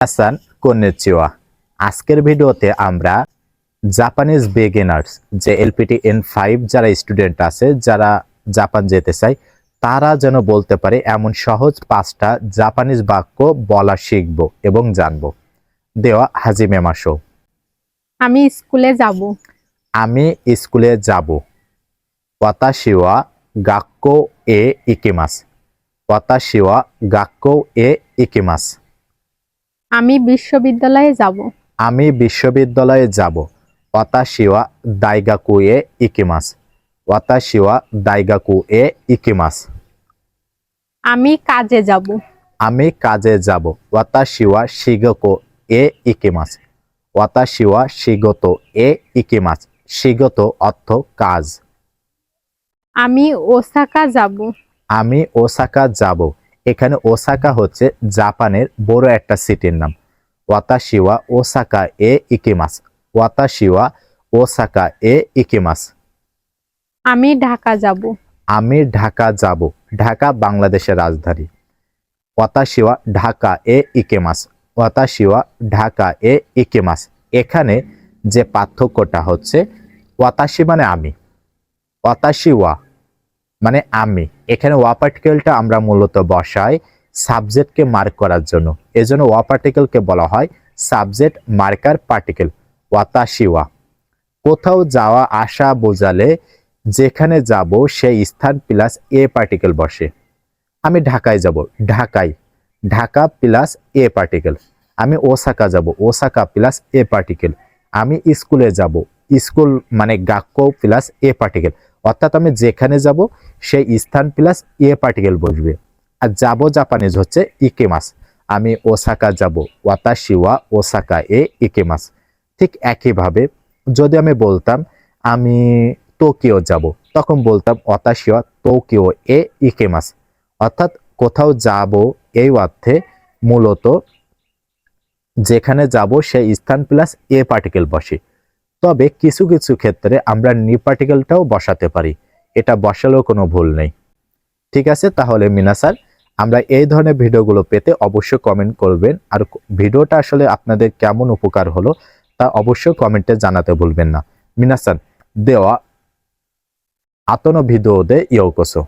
Hasan konnichiwa. আজকের ভিডিওতে আমরা জাপানিজ বিগিনার্স যে এলপিটি N5 যারা স্টুডেন্ট আছে, যারা জাপান যেতে চায়, তারা যেন বলতে পারে এমন সহজ 5টা জাপানিজ বাক্য বলা শিখব এবং জানব। দেওয়া হাজিমে মাসো। আমি স্কুলে যাব। আমি স্কুলে যাব। ওয়াতাশি ওয়া গাক্কো এ ইকিমাস। ওয়াতাশি ওয়া গাক্কো এ ইকিমাস। আমি বিশ্ববিদ্যালয়ে যাব। আমি বিশ্ববিদ্যালয়ে যাব। ওয়াতাশি ওয়া দাইগাকু এ ইকিমাস। ওয়াতাশি ওয়া দাইগাকু এ ইকিমাস। আমি কাজে যাব। আমি কাজে যাব। ওয়াতাশি ওয়া শিগোকো এ ইকিমাস। ওয়াতাশি ওয়া শিগোতো এ ইকিমাস। শিগোতো অর্থ কাজ। আমি ওসাকা যাব। আমি ওসাকা যাব। এখানে ওসাকা হচ্ছে জাপানের বড় একটা সিটির নাম। ওয়াতাশি ওয়া ওসাকা এ ইকিমাস। ওয়াতাশি ওয়া ওসাকা এ ইকিমাস। আমি ঢাকা যাব। আমি ঢাকা যাব। ঢাকা বাংলাদেশের রাজধানী। ওয়াতাশি ওয়া ঢাকা এ ইকিমাস। ওয়াতাশি ওয়া ঢাকা এ ইকিমাস। এখানে যে পার্থক্যটা হচ্ছে, ওয়াতাশি মানে আমি, ওয়াতাশি ওয়া মানে আমি। এখানে ওয়া পার্টিকেলটা আমরা মূলত বসাই সাবজেক্টকে মার্ক করার জন্য। এজন্য ওয়া পার্টিকেলকে বলা হয় সাবজেক্ট মার্কার পার্টিকেল। ওয়াতাশি ওয়া কোথাও যাওয়া আসা বোঝালে যেখানে যাব সেই স্থান প্লাস এ পার্টিকেল বসে। আমি ঢাকায় যাব। ঢাকায়, ঢাকা প্লাস এ পার্টিকেল। আমি ওসাকা যাব। ওসাকা প্লাস এ পার্টিকেল। আমি স্কুলে যাব। স্কুল মানে গাক্কো প্লাস এ পার্টিকেল। অর্থাৎ আমি যেখানে যাব সেই স্থান প্লাস এ পার্টিকেল বসবে। আর যাব জাপানিজ হচ্ছে ইকেমাস। আমি ওসাকা যাব। ওয়াতাশি ওয়া ওসাকা এ ইকেমাস। ঠিক একইভাবে যদি আমি বলতাম আমি টোকিও যাব, তখন বলতাম ওয়াতাশি ওয়া টোকিও এ ইকেমাস। অর্থাৎ কোথাও যাব এই অর্থে মূলত যেখানে যাব সেই স্থান প্লাস এ পার্টিকেল বসে। তবে কিছু কিছু ক্ষেত্রে আমরা নি পার্টিকেলটাও বসাতে পারি। এটা বসালেও কোনো ভুল নেই। ঠিক আছে, তাহলে মিনাসার, আমরা এই ধরনের ভিডিওগুলো পেতে অবশ্যই কমেন্ট করবেন। আর ভিডিওটা আসলে আপনাদের কেমন উপকার হলো তা অবশ্যই কমেন্টে জানাতে ভুলবেন না। মিনাসান দেওয়া আতনো ভিডিও দে ইয়োকোসো।